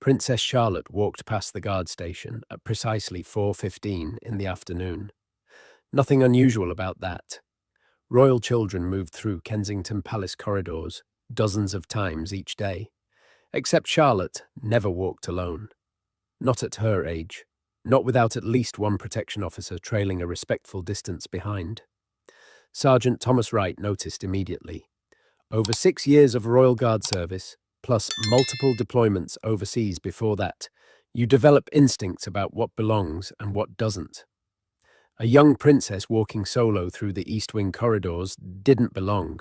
Princess Charlotte walked past the guard station at precisely 4:15 in the afternoon. Nothing unusual about that. Royal children moved through Kensington Palace corridors dozens of times each day. Except Charlotte never walked alone. Not at her age. Not without at least one protection officer trailing a respectful distance behind. Sergeant Thomas Wright noticed immediately. Over 6 years of Royal Guard service, plus multiple deployments overseas before that, you develop instincts about what belongs and what doesn't. A young princess walking solo through the East Wing corridors didn't belong.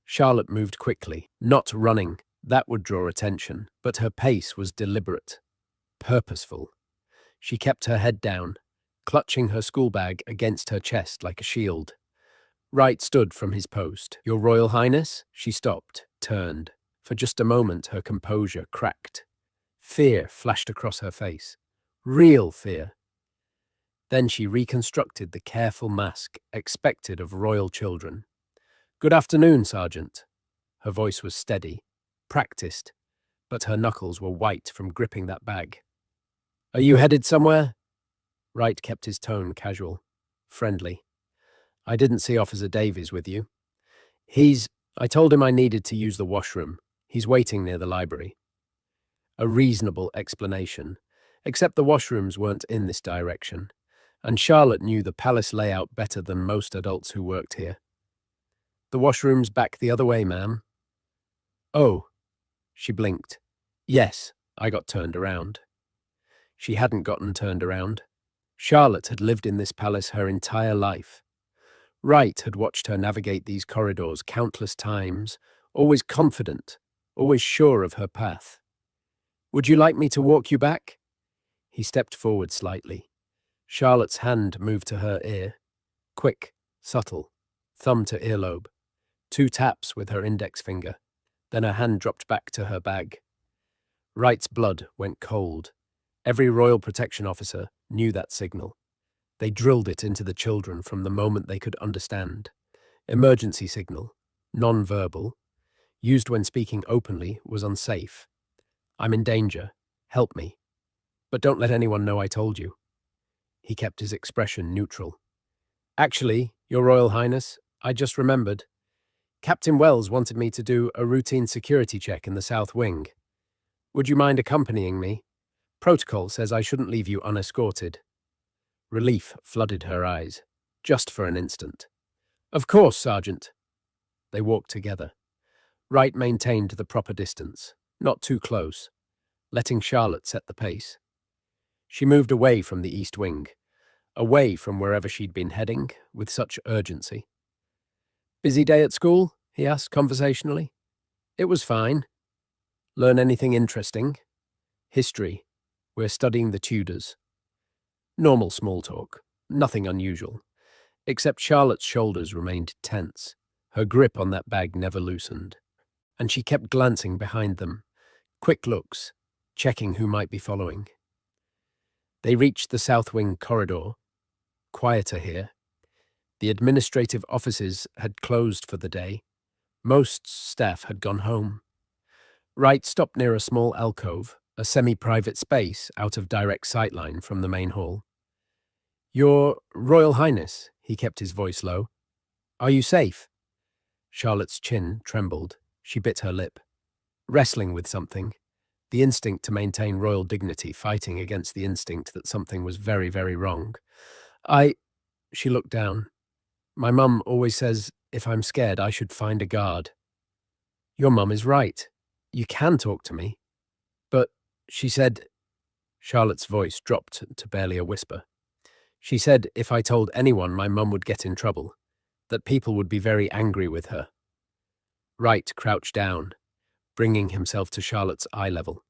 Charlotte moved quickly, not running. That would draw attention, but her pace was deliberate, purposeful. She kept her head down, clutching her school bag against her chest like a shield. Wright stood from his post. "Your Royal Highness?" She stopped, turned. For just a moment her composure cracked. Fear flashed across her face. Real fear. Then she reconstructed the careful mask expected of royal children. "Good afternoon, Sergeant." Her voice was steady, practiced, but her knuckles were white from gripping that bag. "Are you headed somewhere?" Wright kept his tone casual, friendly. "I didn't see Officer Davies with you. I told him I needed to use the washroom. He's waiting near the library." A reasonable explanation, except the washrooms weren't in this direction, and Charlotte knew the palace layout better than most adults who worked here. "The washroom's back the other way, ma'am." "Oh." She blinked. "Yes, I got turned around." She hadn't gotten turned around. Charlotte had lived in this palace her entire life. Wright had watched her navigate these corridors countless times, always confident, always sure of her path. "Would you like me to walk you back?" He stepped forward slightly. Charlotte's hand moved to her ear. Quick, subtle, thumb to earlobe. 2 taps with her index finger. Then her hand dropped back to her bag. Wright's blood went cold. Every Royal Protection officer knew that signal. They drilled it into the children from the moment they could understand. Emergency signal, non-verbal, used when speaking openly, was unsafe. "I'm in danger. Help me. But don't let anyone know I told you." He kept his expression neutral. "Actually, Your Royal Highness, I just remembered. Captain Wells wanted me to do a routine security check in the South Wing. Would you mind accompanying me? Protocol says I shouldn't leave you unescorted." Relief flooded her eyes, just for an instant. "Of course, Sergeant." They walked together. Wright maintained the proper distance, not too close, letting Charlotte set the pace. She moved away from the East Wing, away from wherever she'd been heading with such urgency. "Busy day at school?" he asked conversationally. "It was fine." "Learn anything interesting?" "History. We're studying the Tudors." Normal small talk, nothing unusual, except Charlotte's shoulders remained tense. Her grip on that bag never loosened, and she kept glancing behind them, quick looks, checking who might be following. They reached the South Wing corridor. Quieter here. The administrative offices had closed for the day. Most staff had gone home. Wright stopped near a small alcove, a semi-private space out of direct sightline from the main hall. "Your Royal Highness," he kept his voice low. "Are you safe?" Charlotte's chin trembled. She bit her lip. Wrestling with something. The instinct to maintain royal dignity fighting against the instinct that something was very, very wrong. She looked down. "My mum always says if I'm scared I should find a guard." "Your mum is right. You can talk to me." "But," she said. Charlotte's voice dropped to barely a whisper. "She said if I told anyone my mum would get in trouble, that people would be very angry with her." Wright crouched down, bringing himself to Charlotte's eye level.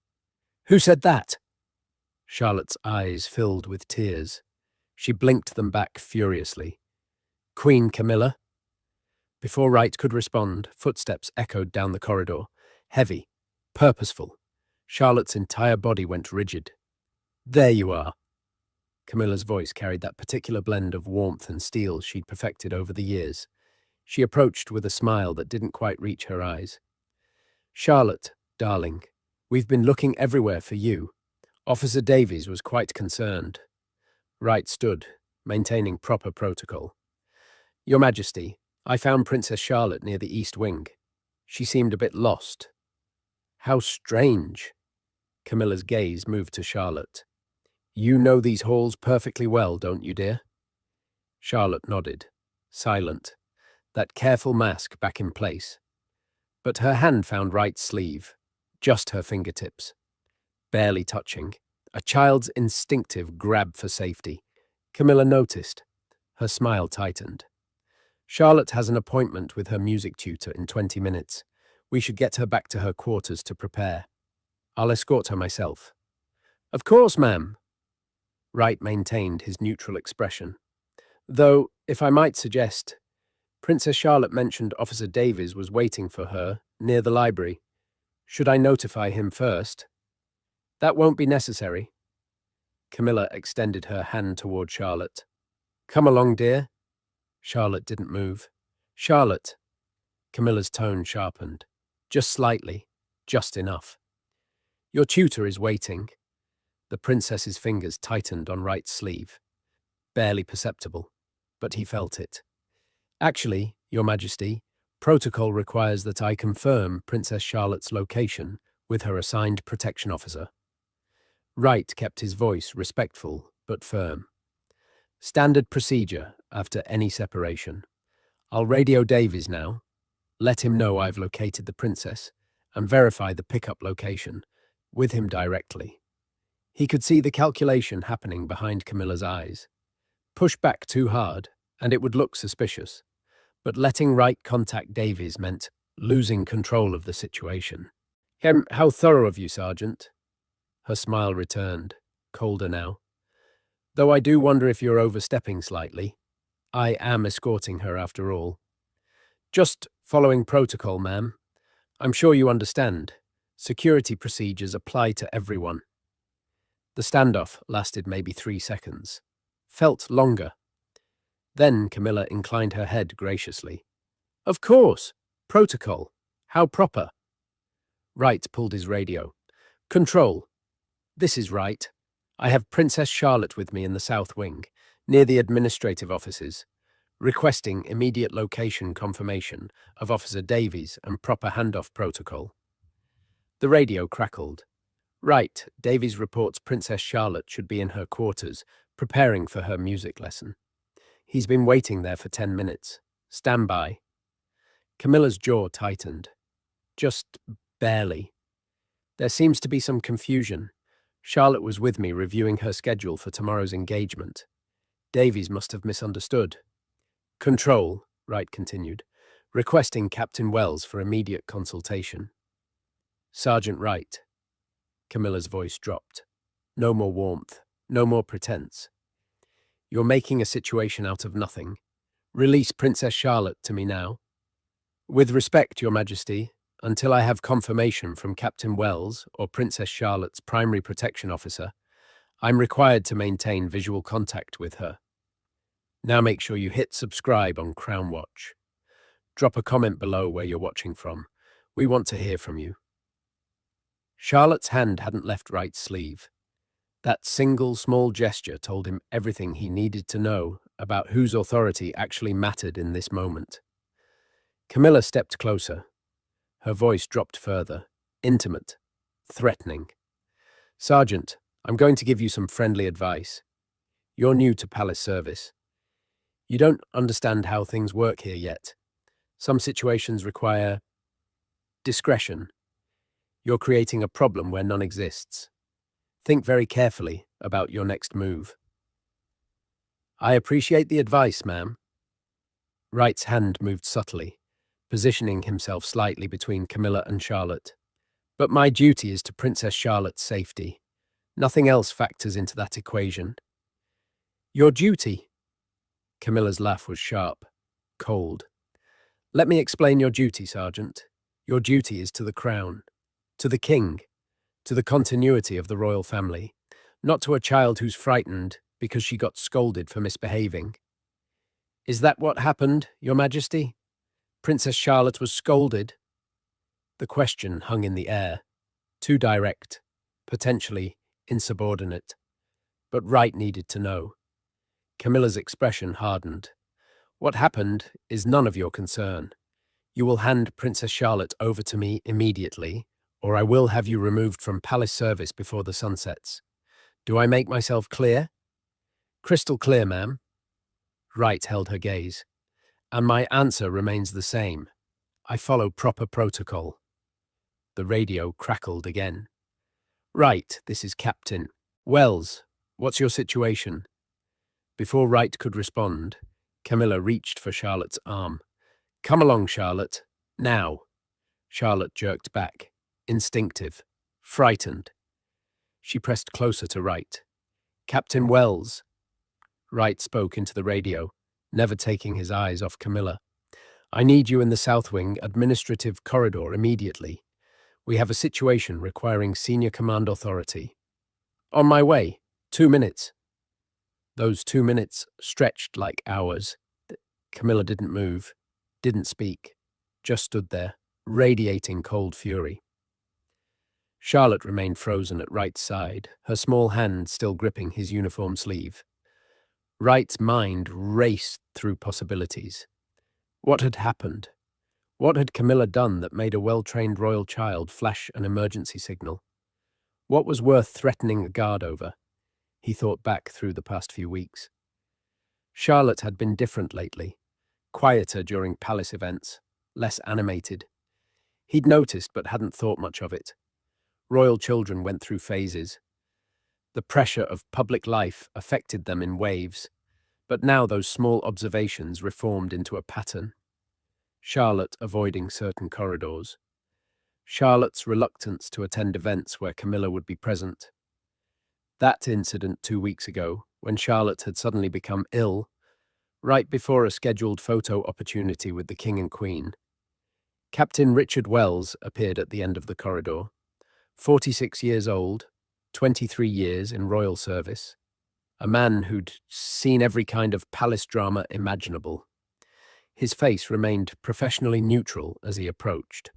"Who said that?" Charlotte's eyes filled with tears. She blinked them back furiously. "Queen Camilla?" Before Wright could respond, footsteps echoed down the corridor. Heavy, purposeful. Charlotte's entire body went rigid. "There you are." Camilla's voice carried that particular blend of warmth and steel she'd perfected over the years. She approached with a smile that didn't quite reach her eyes. "Charlotte, darling, We've been looking everywhere for you. Officer Davies was quite concerned. Wright stood, maintaining proper protocol. Your Majesty, I found Princess Charlotte near the East Wing. She seemed a bit lost. How strange. Camilla's gaze moved to Charlotte. You know these halls perfectly well, don't you, dear? Charlotte nodded, silent, that careful mask back in place. But her hand found Wright's sleeve, just her fingertips, barely touching, a child's instinctive grab for safety. Camilla noticed. Her smile tightened. Charlotte has an appointment with her music tutor in 20 minutes. We should get her back to her quarters to prepare. I'll escort her myself. Of course, ma'am. Wright maintained his neutral expression. Though, if I might suggest, Princess Charlotte mentioned Officer Davies was waiting for her near the library. Should I notify him first? That won't be necessary. Camilla extended her hand toward Charlotte. Come along, dear. Charlotte didn't move. Charlotte. Camilla's tone sharpened. Just slightly. Just enough. Your tutor is waiting. The princess's fingers tightened on Wright's sleeve. Barely perceptible, but he felt it. Actually, Your Majesty, protocol requires that I confirm Princess Charlotte's location with her assigned protection officer. Wright kept his voice respectful but firm. Standard procedure after any separation. I'll radio Davies now. Let him know I've located the princess and verify the pickup location with him directly. He could see the calculation happening behind Camilla's eyes. Push back too hard, and it would look suspicious. But letting Wright contact Davies meant losing control of the situation. How thorough of you, Sergeant. Her smile returned, colder now. Though I do wonder if you're overstepping slightly. I am escorting her after all. Just following protocol, ma'am. I'm sure you understand. Security procedures apply to everyone. The standoff lasted maybe 3 seconds. Felt longer. Then Camilla inclined her head graciously. Of course. Protocol. How proper. Wright pulled his radio. Control. This is Wright. I have Princess Charlotte with me in the South Wing, near the administrative offices, requesting immediate location confirmation of Officer Davies and proper handoff protocol. The radio crackled. Right, Davies reports Princess Charlotte should be in her quarters, preparing for her music lesson. He's been waiting there for 10 minutes. Stand by. Camilla's jaw tightened. Just barely. There seems to be some confusion. Charlotte was with me reviewing her schedule for tomorrow's engagement. Davies must have misunderstood. Control, Wright continued, requesting Captain Wells for immediate consultation. Sergeant Wright. Camilla's voice dropped. No more warmth, no more pretense. You're making a situation out of nothing. Release Princess Charlotte to me now. With respect, Your Majesty, until I have confirmation from Captain Wells or Princess Charlotte's primary protection officer, I'm required to maintain visual contact with her. Now make sure you hit subscribe on Crown Watch. Drop a comment below where you're watching from. We want to hear from you. Charlotte's hand hadn't left Wright's sleeve. That single small gesture told him everything he needed to know about whose authority actually mattered in this moment. Camilla stepped closer. Her voice dropped further, intimate, threatening. Sergeant, I'm going to give you some friendly advice. You're new to palace service. You don't understand how things work here yet. Some situations require discretion. You're creating a problem where none exists. Think very carefully about your next move. I appreciate the advice, ma'am. Wright's hand moved subtly, positioning himself slightly between Camilla and Charlotte. But my duty is to Princess Charlotte's safety. Nothing else factors into that equation. Your duty? Camilla's laugh was sharp, cold. Let me explain your duty, Sergeant. Your duty is to the crown, to the king, to the continuity of the royal family, not to a child who's frightened because she got scolded for misbehaving. Is that what happened, Your Majesty? Princess Charlotte was scolded? The question hung in the air, Too direct, potentially insubordinate. But Wright needed to know. Camilla's expression hardened. What happened is none of your concern. You will hand Princess Charlotte over to me immediately, or I will have you removed from palace service before the sun sets. Do I make myself clear? Crystal clear, ma'am. Wright held her gaze. And my answer remains the same. I follow proper protocol. The radio crackled again. Right, this is Captain. Wells, what's your situation? Before Wright could respond, Camilla reached for Charlotte's arm. Come along, Charlotte. Now. Charlotte jerked back, instinctive, frightened. She pressed closer to Wright. Captain Wells. Wright spoke into the radio, never taking his eyes off Camilla. I need you in the South Wing administrative corridor immediately. We have a situation requiring senior command authority. On my way. 2 minutes. Those 2 minutes stretched like hours. Camilla didn't move, didn't speak, just stood there, radiating cold fury. Charlotte remained frozen at Wright's side, her small hand still gripping his uniform sleeve. Wright's mind raced through possibilities. What had happened? What had Camilla done that made a well-trained royal child flash an emergency signal? What was worth threatening a guard over? He thought back through the past few weeks. Charlotte had been different lately, quieter during palace events, less animated. He'd noticed but hadn't thought much of it. Royal children went through phases. The pressure of public life affected them in waves, but now those small observations reformed into a pattern. Charlotte avoiding certain corridors. Charlotte's reluctance to attend events where Camilla would be present. That incident 2 weeks ago, when Charlotte had suddenly become ill, right before a scheduled photo opportunity with the King and Queen. Captain Richard Wells appeared at the end of the corridor. 46 years old, 23 years in royal service. A man who'd seen every kind of palace drama imaginable. His face remained professionally neutral as he approached.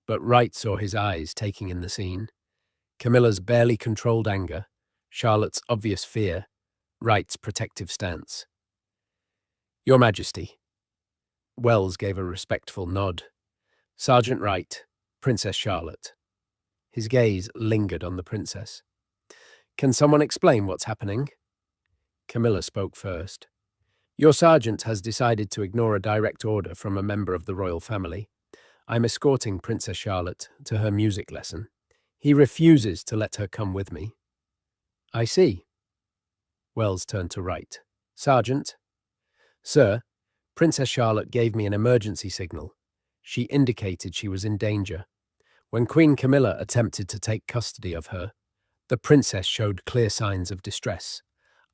But Wright saw his eyes taking in the scene. Camilla's barely controlled anger, Charlotte's obvious fear, Wright's protective stance. Your Majesty. Wells gave a respectful nod. Sergeant Wright, Princess Charlotte. His gaze lingered on the princess. Can someone explain what's happening? Camilla spoke first. Your sergeant has decided to ignore a direct order from a member of the royal family. I'm escorting Princess Charlotte to her music lesson. He refuses to let her come with me. I see. Wells turned to Wright. Sergeant? Sir, Princess Charlotte gave me an emergency signal. She indicated she was in danger. When Queen Camilla attempted to take custody of her, the princess showed clear signs of distress.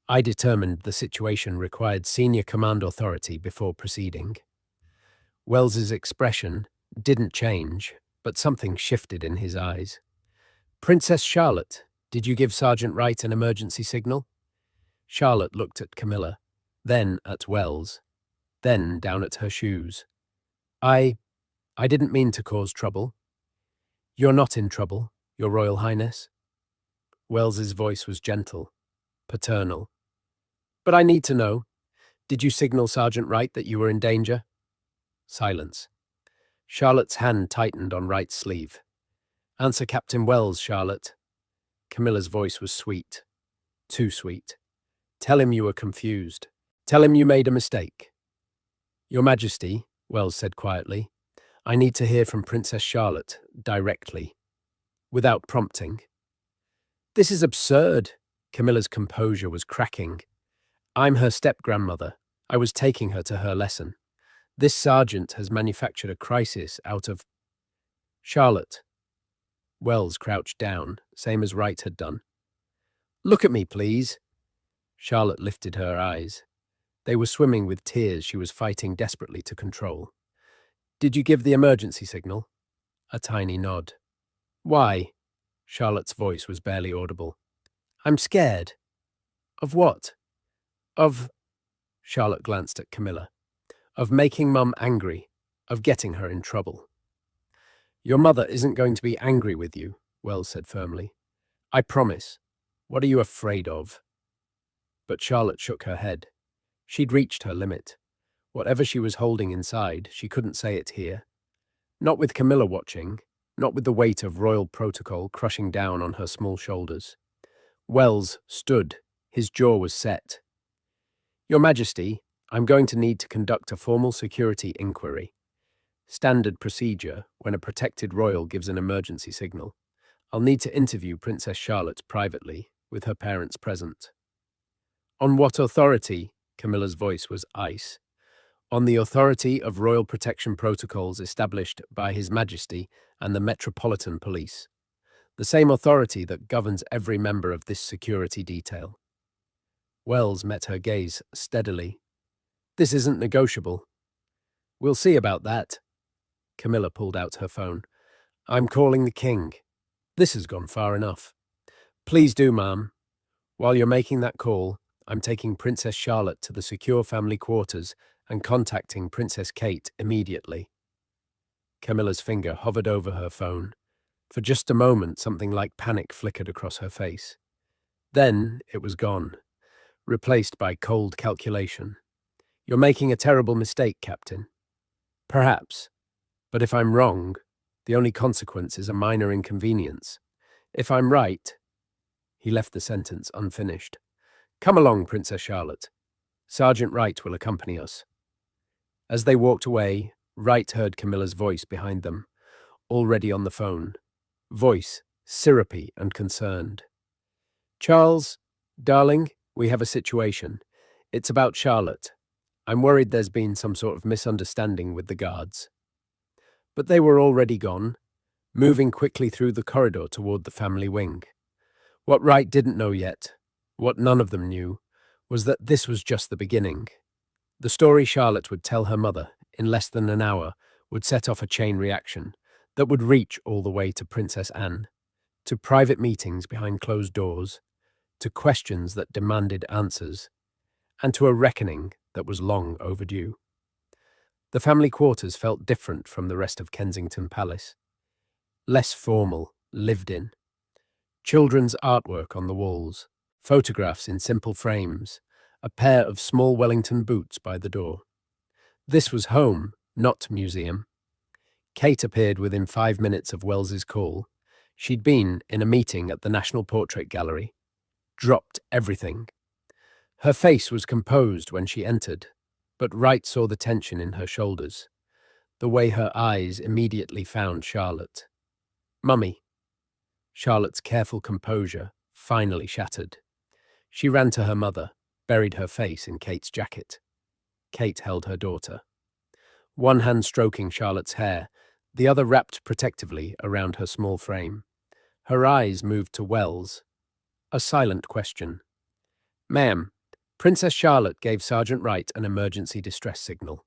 I determined the situation required senior command authority before proceeding. Wells's expression didn't change, but something shifted in his eyes. Princess Charlotte, did you give Sergeant Wright an emergency signal? Charlotte looked at Camilla, then at Wells, then down at her shoes. I didn't mean to cause trouble. You're not in trouble, Your Royal Highness. Wells's voice was gentle, paternal. But I need to know, did you signal Sergeant Wright that you were in danger? Silence. Charlotte's hand tightened on Wright's sleeve. Answer Captain Wells, Charlotte. Camilla's voice was sweet. Too sweet. Tell him you were confused. Tell him you made a mistake. Your Majesty, Wells said quietly, I need to hear from Princess Charlotte directly, without prompting. This is absurd. Camilla's composure was cracking. I'm her step-grandmother. I was taking her to her lesson. This sergeant has manufactured a crisis out of... Charlotte. Wells crouched down, same as Wright had done. Look at me, please. Charlotte lifted her eyes. They were swimming with tears she was fighting desperately to control. Did you give the emergency signal? A tiny nod. Why? Charlotte's voice was barely audible. I'm scared. Of what? Of... Charlotte glanced at Camilla. Of making Mum angry. Of getting her in trouble. Your mother isn't going to be angry with you, Wells said firmly. I promise. What are you afraid of? But Charlotte shook her head. She'd reached her limit. Whatever she was holding inside, she couldn't say it here. Not with Camilla watching, not with the weight of royal protocol crushing down on her small shoulders. Wells stood. His jaw was set. Your Majesty, I'm going to need to conduct a formal security inquiry. Standard procedure when a protected royal gives an emergency signal. I'll need to interview Princess Charlotte privately, with her parents present. On what authority? Camilla's voice was ice. On the authority of royal protection protocols established by His Majesty and the Metropolitan Police. The same authority that governs every member of this security detail. Wells met her gaze steadily. This isn't negotiable. We'll see about that. Camilla pulled out her phone. I'm calling the king. This has gone far enough. Please do, ma'am. While you're making that call, I'm taking Princess Charlotte to the secure family quarters and contacting Princess Kate immediately. Camilla's finger hovered over her phone. For just a moment, something like panic flickered across her face. Then it was gone, replaced by cold calculation. You're making a terrible mistake, Captain. Perhaps. But if I'm wrong, the only consequence is a minor inconvenience. If I'm right... He left the sentence unfinished. Come along, Princess Charlotte. Sergeant Wright will accompany us. As they walked away, Wright heard Camilla's voice behind them, already on the phone. Voice syrupy and concerned. Charles, darling, we have a situation. It's about Charlotte. I'm worried there's been some sort of misunderstanding with the guards. But they were already gone, moving quickly through the corridor toward the family wing. What Wright didn't know yet, what none of them knew, was that this was just the beginning. The story Charlotte would tell her mother in less than an hour would set off a chain reaction that would reach all the way to Princess Anne, to private meetings behind closed doors, to questions that demanded answers, and to a reckoning that was long overdue. The family quarters felt different from the rest of Kensington Palace. Less formal, lived in. Children's artwork on the walls, photographs in simple frames, a pair of small Wellington boots by the door. This was home, not museum. Kate appeared within 5 minutes of Wells's call. She'd been in a meeting at the National Portrait Gallery. Dropped everything. Her face was composed when she entered, but Wright saw the tension in her shoulders, the way her eyes immediately found Charlotte. Mummy. Charlotte's careful composure finally shattered. She ran to her mother, buried her face in Kate's jacket. Kate held her daughter. One hand stroking Charlotte's hair, the other wrapped protectively around her small frame. Her eyes moved to Wells. A silent question. Ma'am, Princess Charlotte gave Sergeant Wright an emergency distress signal.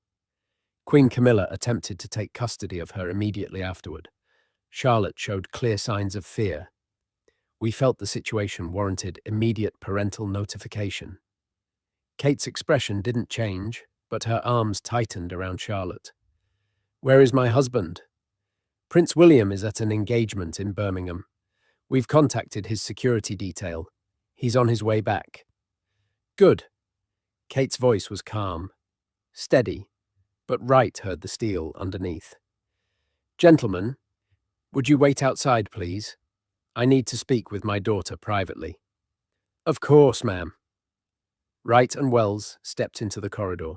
Queen Camilla attempted to take custody of her immediately afterward. Charlotte showed clear signs of fear. We felt the situation warranted immediate parental notification. Kate's expression didn't change, but her arms tightened around Charlotte. Where is my husband? Prince William is at an engagement in Birmingham. We've contacted his security detail. He's on his way back. Good. Kate's voice was calm, steady, but Wright heard the steel underneath. Gentlemen, would you wait outside, please? I need to speak with my daughter privately. Of course, ma'am. Wright and Wells stepped into the corridor.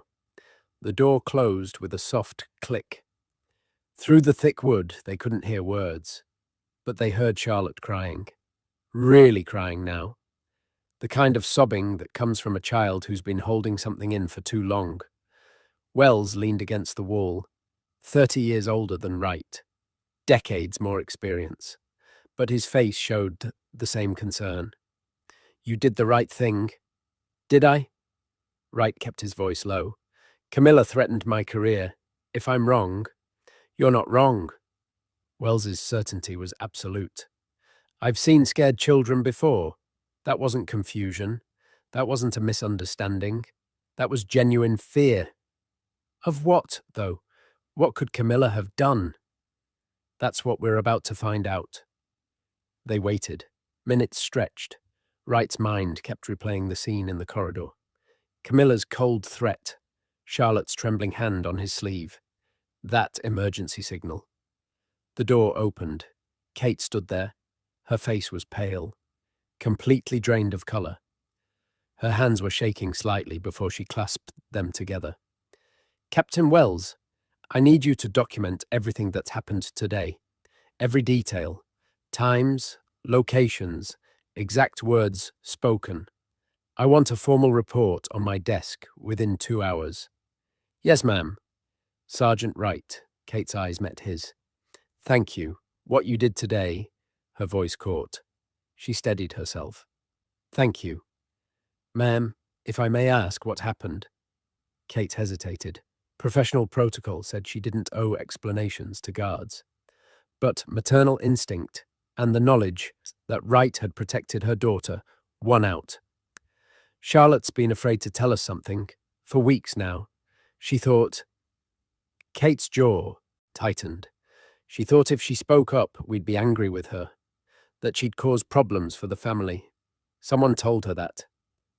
The door closed with a soft click. Through the thick wood, they couldn't hear words, but they heard Charlotte crying. Really crying now. The kind of sobbing that comes from a child who's been holding something in for too long. Wells leaned against the wall, 30 years older than Wright. Decades more experience, but his face showed the same concern. You did the right thing. Did I? Wright kept his voice low. Camilla threatened my career. If I'm wrong, you're not wrong. Wells's certainty was absolute. I've seen scared children before. That wasn't confusion. That wasn't a misunderstanding. That was genuine fear. Of what, though? What could Camilla have done? That's what we're about to find out. They waited. Minutes stretched. Wright's mind kept replaying the scene in the corridor. Camilla's cold threat. Charlotte's trembling hand on his sleeve. That emergency signal. The door opened. Kate stood there. Her face was pale, completely drained of colour. Her hands were shaking slightly before she clasped them together. "Captain Wells, I need you to document everything that's happened today. Every detail. Times, locations, exact words spoken. I want a formal report on my desk within 2 hours." "Yes, ma'am." "Sergeant Wright." Kate's eyes met his. "Thank you. What you did today," her voice caught. She steadied herself. "Thank you." "Ma'am, if I may ask what happened?" Kate hesitated. Professional protocol said she didn't owe explanations to guards. But maternal instinct and the knowledge that Wright had protected her daughter won out. "Charlotte's been afraid to tell us something for weeks now. She thought—" Kate's jaw tightened. She thought if she spoke up, we'd be angry with her, that she'd cause problems for the family. Someone told her that.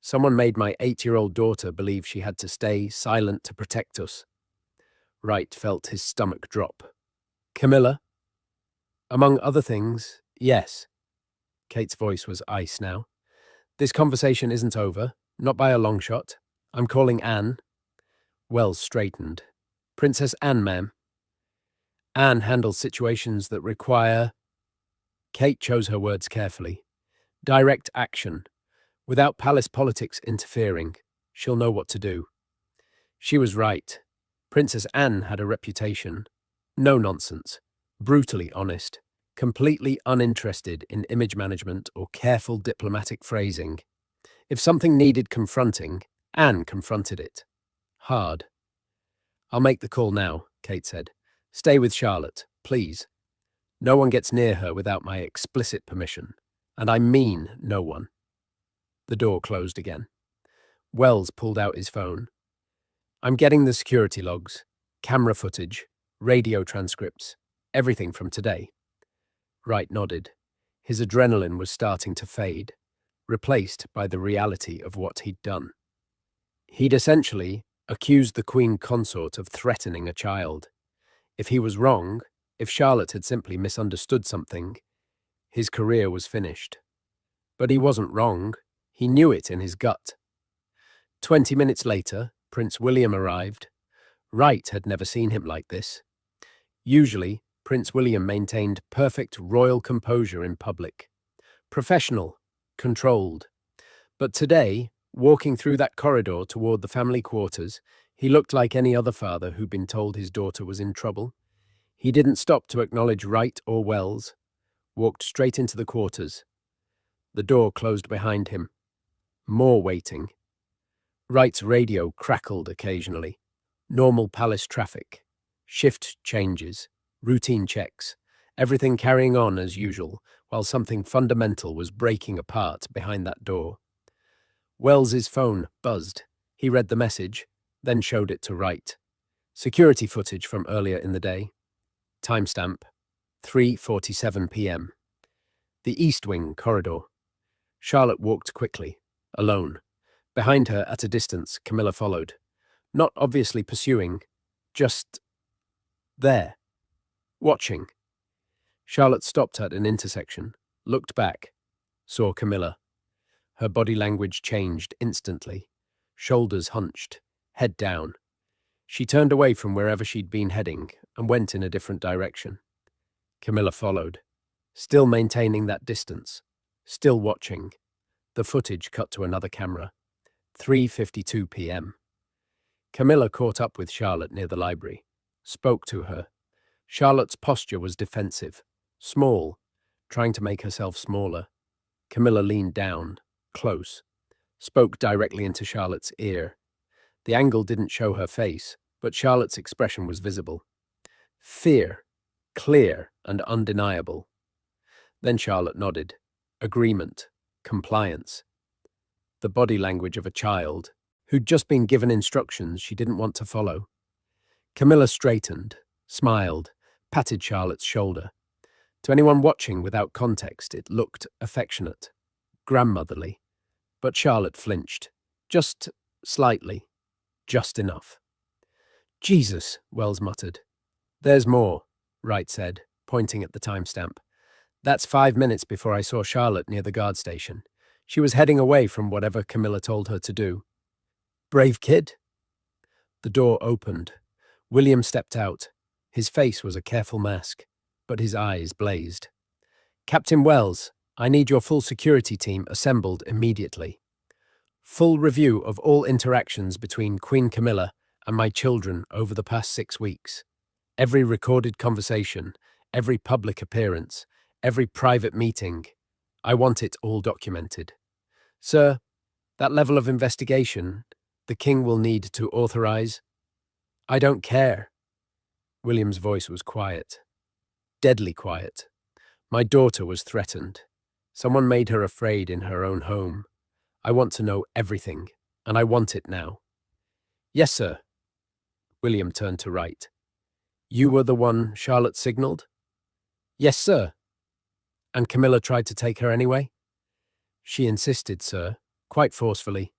Someone made my 8-year-old daughter believe she had to stay silent to protect us. Wright felt his stomach drop. "Camilla?" "Among other things, yes." Kate's voice was ice now. "This conversation isn't over, not by a long shot. I'm calling Anne." Wells straightened. "Princess Anne, ma'am." "Anne handles situations that require—" Kate chose her words carefully. "Direct action. Without palace politics interfering, she'll know what to do." She was right. Princess Anne had a reputation. No nonsense. Brutally honest. Completely uninterested in image management or careful diplomatic phrasing. If something needed confronting, Anne confronted it. Hard. "I'll make the call now," Kate said. "Stay with Charlotte, please. No one gets near her without my explicit permission. And I mean no one." The door closed again. Wells pulled out his phone. "I'm getting the security logs, camera footage, radio transcripts, everything from today." Wright nodded. His adrenaline was starting to fade, replaced by the reality of what he'd done. He'd essentially accused the Queen Consort of threatening a child. If he was wrong, if Charlotte had simply misunderstood something, his career was finished. But he wasn't wrong. He knew it in his gut. 20 minutes later, Prince William arrived. Wright had never seen him like this. Usually, Prince William maintained perfect royal composure in public. Professional, controlled. But today, walking through that corridor toward the family quarters, he looked like any other father who'd been told his daughter was in trouble. He didn't stop to acknowledge Wright or Wells. Walked straight into the quarters. The door closed behind him. More waiting. Wright's radio crackled occasionally. Normal palace traffic. Shift changes. Routine checks. Everything carrying on as usual, while something fundamental was breaking apart behind that door. Wells's phone buzzed. He read the message, then showed it to Wright. Security footage from earlier in the day. Timestamp, 3:47 p.m. The East Wing corridor. Charlotte walked quickly, alone. Behind her, at a distance, Camilla followed. Not obviously pursuing, just there, watching. Charlotte stopped at an intersection, looked back, saw Camilla. Her body language changed instantly. Shoulders hunched, head down. She turned away from wherever she'd been heading and went in a different direction. Camilla followed, still maintaining that distance, still watching. The footage cut to another camera. 3:52 p.m. Camilla caught up with Charlotte near the library, spoke to her. Charlotte's posture was defensive, small, trying to make herself smaller. Camilla leaned down, close, spoke directly into Charlotte's ear. The angle didn't show her face, but Charlotte's expression was visible. Fear, clear and undeniable. Then Charlotte nodded. Agreement, compliance. The body language of a child who'd just been given instructions she didn't want to follow. Camilla straightened, smiled, patted Charlotte's shoulder. To anyone watching without context, it looked affectionate, grandmotherly, but Charlotte flinched. Just slightly. Just enough. Jesus, Wells muttered. There's more, Wright said, pointing at the timestamp. That's 5 minutes before I saw Charlotte near the guard station. She was heading away from whatever Camilla told her to do. Brave kid. The door opened. William stepped out. His face was a careful mask, but his eyes blazed. Captain Wells, I need your full security team assembled immediately. Full review of all interactions between Queen Camilla and my children over the past 6 weeks. Every recorded conversation, every public appearance, every private meeting. I want it all documented. Sir, that level of investigation, the King will need to authorize. I don't care. William's voice was quiet. Deadly quiet. My daughter was threatened. Someone made her afraid in her own home. I want to know everything, and I want it now. Yes, sir. William turned to Wright. You were the one Charlotte signaled? Yes, sir. And Camilla tried to take her anyway? She insisted, sir, quite forcefully.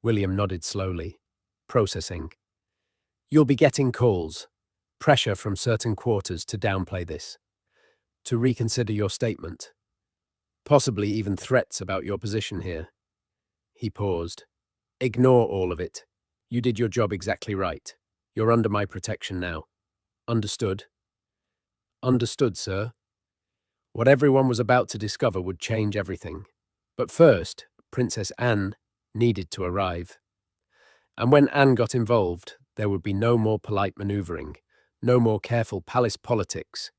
William nodded slowly, processing. You'll be getting calls, pressure from certain quarters to downplay this, to reconsider your statement, possibly even threats about your position here. He paused. Ignore all of it. You did your job exactly right. You're under my protection now. Understood? Understood, sir. What everyone was about to discover would change everything. But first, Princess Anne needed to arrive. And when Anne got involved, there would be no more polite maneuvering, no more careful palace politics.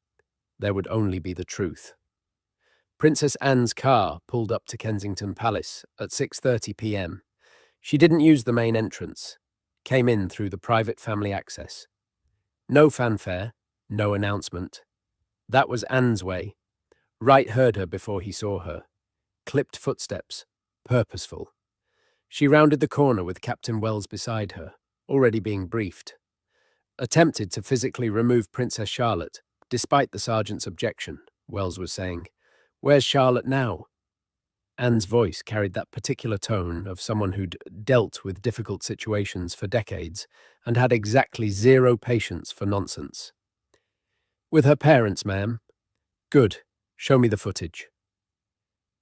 There would only be the truth. Princess Anne's car pulled up to Kensington Palace at 6:30 p.m. She didn't use the main entrance, came in through the private family access. No fanfare, no announcement. That was Anne's way. Wright heard her before he saw her. Clipped footsteps, purposeful. She rounded the corner with Captain Wells beside her, already being briefed. Attempted to physically remove Princess Charlotte, despite the sergeant's objection, Wells was saying. Where's Charlotte now? Anne's voice carried that particular tone of someone who'd dealt with difficult situations for decades and had exactly zero patience for nonsense. With her parents, ma'am. Good. Show me the footage.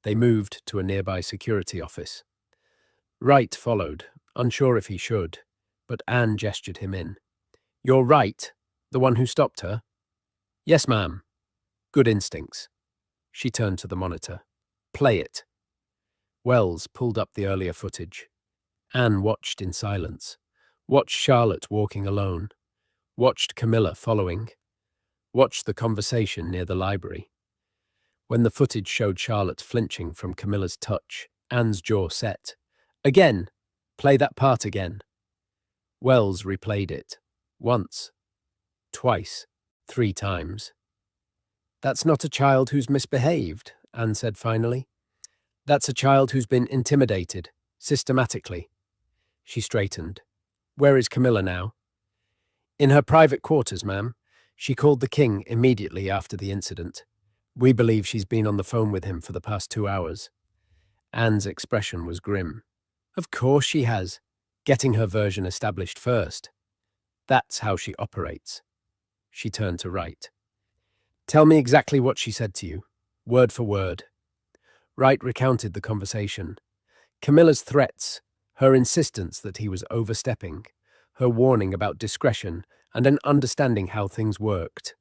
They moved to a nearby security office. Wright followed, unsure if he should, but Anne gestured him in. You're Wright, the one who stopped her? Yes, ma'am. Good instincts. She turned to the monitor. Play it. Wells pulled up the earlier footage. Anne watched in silence. Watched Charlotte walking alone. Watched Camilla following. Watched the conversation near the library. When the footage showed Charlotte flinching from Camilla's touch, Anne's jaw set. Again! Play that part again. Wells replayed it. Once. Twice. 3 times. That's not a child who's misbehaved, Anne said finally. That's a child who's been intimidated, systematically. She straightened. Where is Camilla now? In her private quarters, ma'am. She called the king immediately after the incident. We believe she's been on the phone with him for the past 2 hours. Anne's expression was grim. Of course she has. Getting her version established first. That's how she operates. She turned to Wright. Tell me exactly what she said to you, word for word. Wright recounted the conversation. Camilla's threats, her insistence that he was overstepping, her warning about discretion and an understanding how things worked.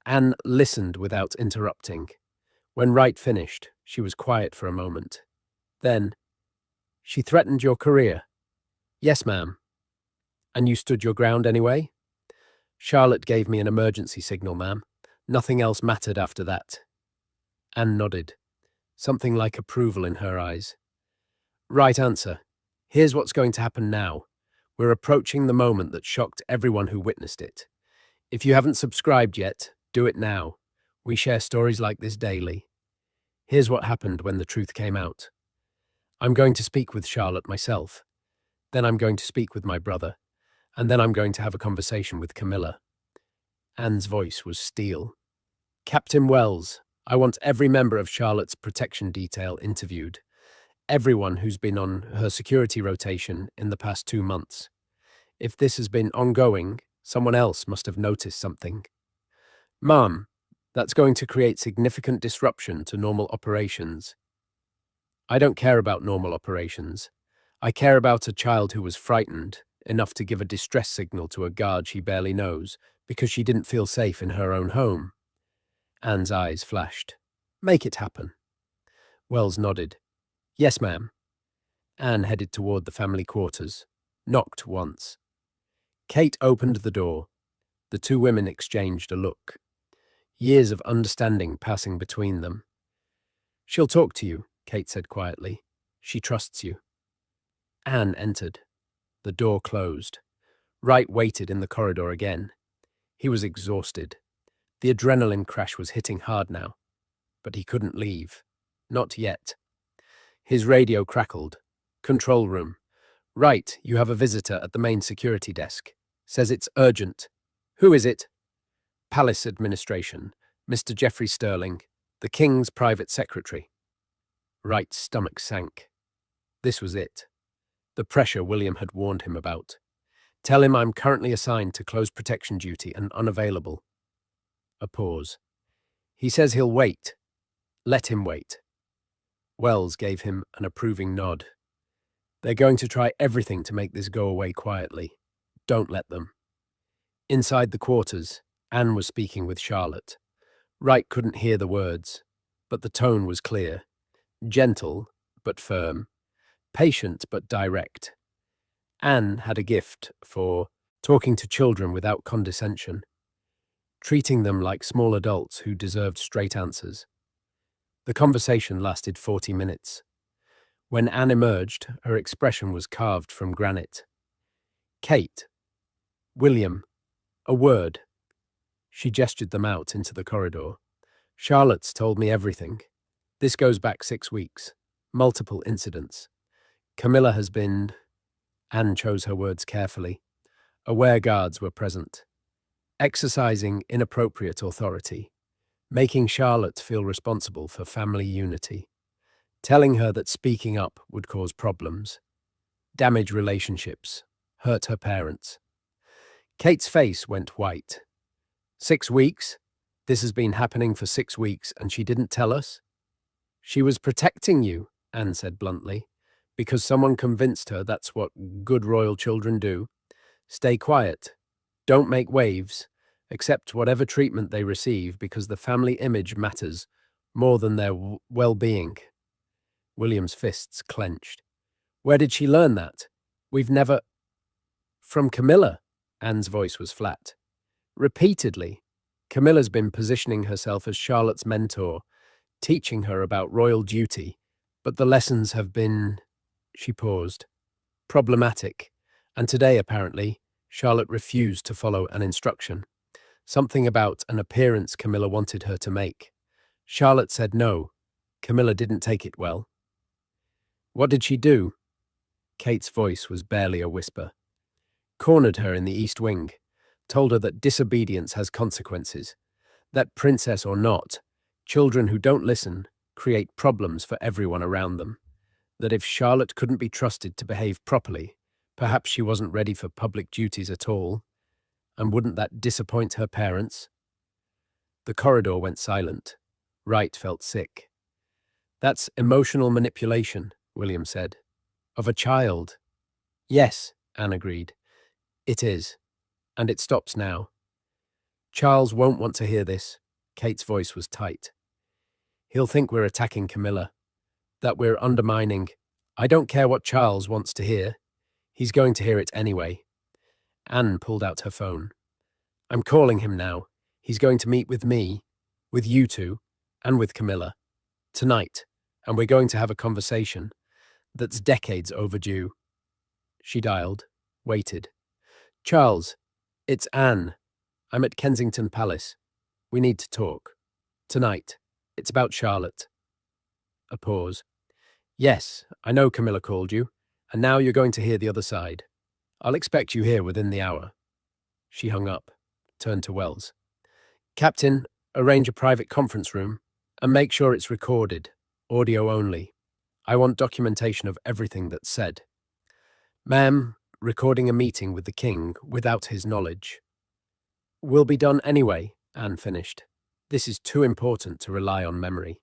Anne listened without interrupting. When Wright finished, she was quiet for a moment. Then, she threatened your career. Yes, ma'am. And you stood your ground anyway? Charlotte gave me an emergency signal, ma'am. Nothing else mattered after that. Anne nodded, something like approval in her eyes. Right answer. Here's what's going to happen now. We're approaching the moment that shocked everyone who witnessed it. If you haven't subscribed yet, do it now. We share stories like this daily. Here's what happened when the truth came out. I'm going to speak with Charlotte myself. Then I'm going to speak with my brother. And then I'm going to have a conversation with Camilla. Anne's voice was steel. Captain Wells, I want every member of Charlotte's protection detail interviewed. Everyone who's been on her security rotation in the past 2 months. If this has been ongoing, someone else must have noticed something. Ma'am, that's going to create significant disruption to normal operations. I don't care about normal operations. I care about a child who was frightened enough to give a distress signal to a guard she barely knows because she didn't feel safe in her own home. Anne's eyes flashed. Make it happen. Wells nodded. Yes, ma'am. Anne headed toward the family quarters, knocked once. Kate opened the door. The two women exchanged a look. Years of understanding passing between them. She'll talk to you, Kate said quietly. She trusts you. Anne entered. The door closed. Wright waited in the corridor again. He was exhausted. The adrenaline crash was hitting hard now. But he couldn't leave. Not yet. His radio crackled. Control room. Wright, you have a visitor at the main security desk. Says it's urgent. Who is it? Palace Administration. Mr. Geoffrey Sterling, the King's private secretary. Wright's stomach sank. This was it. The pressure William had warned him about. Tell him I'm currently assigned to close protection duty and unavailable. A pause. He says he'll wait. Let him wait. Wells gave him an approving nod. They're going to try everything to make this go away quietly. Don't let them. Inside the quarters, Anne was speaking with Charlotte. Wright couldn't hear the words, but the tone was clear. Gentle, but firm. Patient, but direct. Anne had a gift for talking to children without condescension, treating them like small adults who deserved straight answers. The conversation lasted 40 minutes. When Anne emerged, her expression was carved from granite. Kate. William. A word. She gestured them out into the corridor. Charlotte's told me everything. This goes back 6 weeks. Multiple incidents. Camilla has been... Anne chose her words carefully. Aware guards were present. Exercising inappropriate authority. Making Charlotte feel responsible for family unity. Telling her that speaking up would cause problems. Damage relationships. Hurt her parents. Kate's face went white. 6 weeks? This has been happening for 6 weeks and she didn't tell us? She was protecting you, Anne said bluntly, because someone convinced her that's what good royal children do. Stay quiet. Don't make waves. Accept whatever treatment they receive because the family image matters more than their well-being. William's fists clenched. Where did she learn that? We've never... From Camilla. Anne's voice was flat. Repeatedly. Camilla's been positioning herself as Charlotte's mentor, teaching her about royal duty, but the lessons have been... She paused. Problematic. And today, apparently, Charlotte refused to follow an instruction. Something about an appearance Camilla wanted her to make. Charlotte said no. Camilla didn't take it well. What did she do? Kate's voice was barely a whisper. Cornered her in the East Wing. Told her that disobedience has consequences. That princess or not, children who don't listen create problems for everyone around them. That if Charlotte couldn't be trusted to behave properly, perhaps she wasn't ready for public duties at all. And wouldn't that disappoint her parents? The corridor went silent. Wright felt sick. That's emotional manipulation, William said. Of a child. Yes, Anne agreed. It is. And it stops now. Charles won't want to hear this. Kate's voice was tight. He'll think we're attacking Camilla. That we're undermining. I don't care what Charles wants to hear. He's going to hear it anyway. Anne pulled out her phone. I'm calling him now. He's going to meet with me, with you two, and with Camilla. Tonight. And we're going to have a conversation that's decades overdue. She dialed, waited. Charles, it's Anne. I'm at Kensington Palace. We need to talk. Tonight. It's about Charlotte. A pause. Yes, I know Camilla called you, and now you're going to hear the other side. I'll expect you here within the hour. She hung up, turned to Wells. Captain, arrange a private conference room, and make sure it's recorded, audio only. I want documentation of everything that's said. Ma'am, recording a meeting with the king without his knowledge. Will be done anyway, Anne finished. This is too important to rely on memory.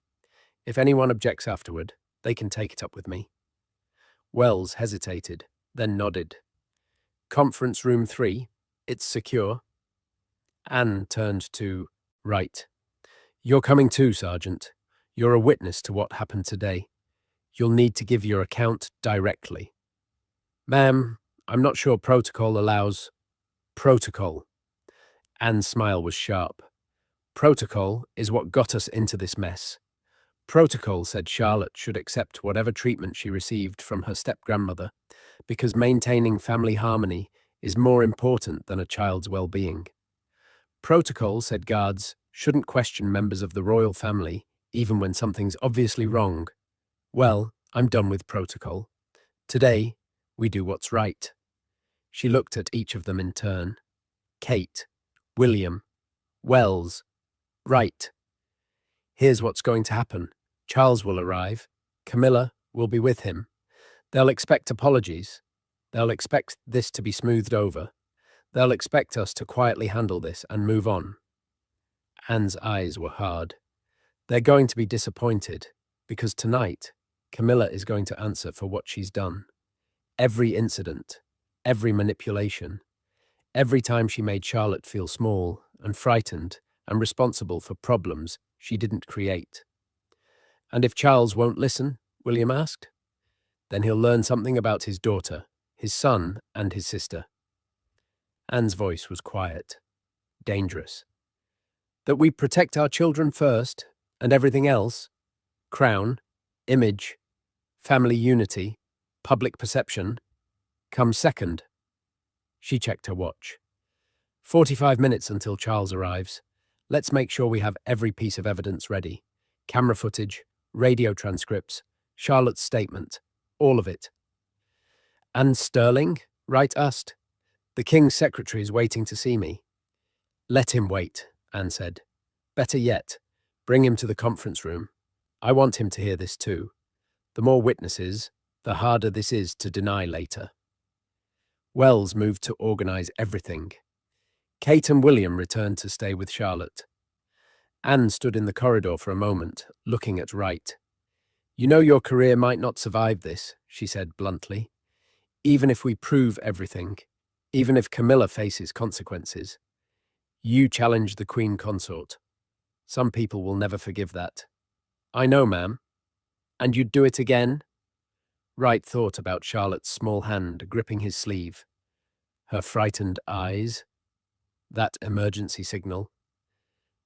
If anyone objects afterward, they can take it up with me. Wells hesitated, then nodded. Conference room 3, it's secure. Anne turned to, right. You're coming too, Sergeant. You're a witness to what happened today. You'll need to give your account directly. Ma'am, I'm not sure protocol allows... Protocol. Anne's smile was sharp. Protocol is what got us into this mess. Protocol said Charlotte should accept whatever treatment she received from her step-grandmother, because maintaining family harmony is more important than a child's well-being. Protocol said guards shouldn't question members of the royal family, even when something's obviously wrong. Well, I'm done with protocol. Today, we do what's right. She looked at each of them in turn. Kate, William, Wells, right. Here's what's going to happen. Charles will arrive. Camilla will be with him. They'll expect apologies. They'll expect this to be smoothed over. They'll expect us to quietly handle this and move on. Anne's eyes were hard. They're going to be disappointed, because tonight, Camilla is going to answer for what she's done. Every incident, every manipulation, every time she made Charlotte feel small and frightened and responsible for problems she didn't create. And if Charles won't listen, William asked, then he'll learn something about his daughter, his son, and his sister. Anne's voice was quiet, dangerous. That we protect our children first, and everything else, crown, image, family unity, public perception, comes second. She checked her watch. 45 minutes until Charles arrives. Let's make sure we have every piece of evidence ready. Camera footage, radio transcripts, Charlotte's statement, all of it. And Sterling? Wright asked. The King's secretary is waiting to see me. Let him wait, Anne said. Better yet, bring him to the conference room. I want him to hear this too. The more witnesses, the harder this is to deny later. Wells moved to organise everything. Kate and William returned to stay with Charlotte. Anne stood in the corridor for a moment, looking at Wright. You know your career might not survive this, she said bluntly. Even if we prove everything, even if Camilla faces consequences. You challenge the Queen Consort. Some people will never forgive that. I know, ma'am. And you'd do it again? Wright thought about Charlotte's small hand gripping his sleeve. Her frightened eyes. That emergency signal.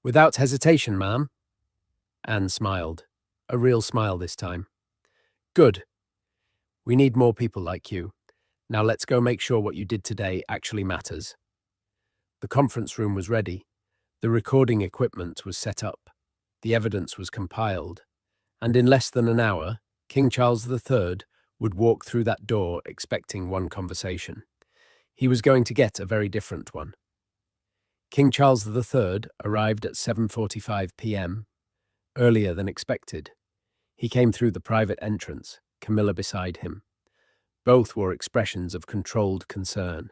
Without hesitation, ma'am. Anne smiled. A real smile this time. Good. We need more people like you. Now let's go make sure what you did today actually matters. The conference room was ready. The recording equipment was set up. The evidence was compiled. And in less than an hour, King Charles III would walk through that door expecting one conversation. He was going to get a very different one. King Charles III arrived at 7:45 p.m., earlier than expected. He came through the private entrance, Camilla beside him. Both wore expressions of controlled concern,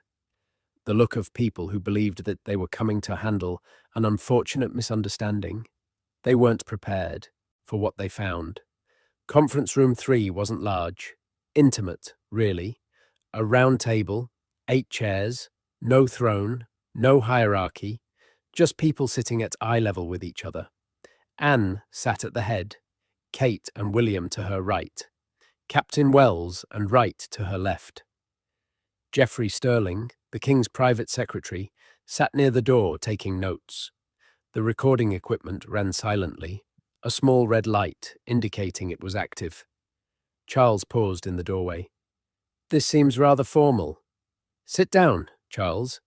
the look of people who believed that they were coming to handle an unfortunate misunderstanding. They weren't prepared for what they found. Conference room 3 wasn't large, intimate, really. A round table, 8 chairs, no throne, no hierarchy, just people sitting at eye level with each other. Anne sat at the head, Kate and William to her right, Captain Wells and Wright to her left. Geoffrey Sterling, the King's private secretary, sat near the door taking notes. The recording equipment ran silently, a small red light indicating it was active. Charles paused in the doorway. This seems rather formal. Sit down, Charles.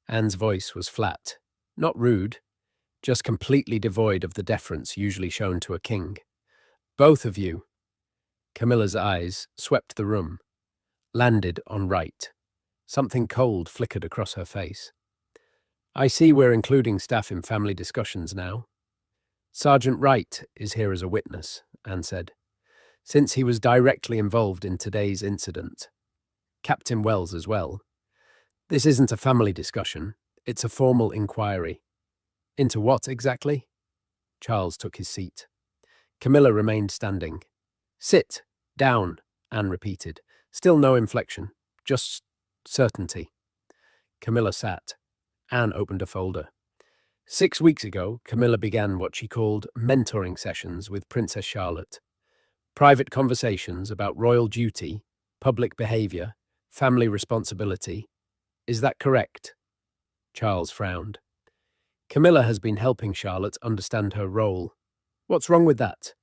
Anne's voice was flat, not rude, just completely devoid of the deference usually shown to a king. Both of you. Camilla's eyes swept the room, landed on Wright. Something cold flickered across her face. I see we're including staff in family discussions now. Sergeant Wright is here as a witness, Anne said, since he was directly involved in today's incident. Captain Wells as well. This isn't a family discussion, it's a formal inquiry. Into what exactly? Charles took his seat. Camilla remained standing. Sit. Down, Anne repeated. Still no inflection, just certainty. Camilla sat. Anne opened a folder. 6 weeks ago, Camilla began what she called mentoring sessions with Princess Charlotte. Private conversations about royal duty, public behaviour, family responsibility. Is that correct? Charles frowned. Camilla has been helping Charlotte understand her role. What's wrong with that?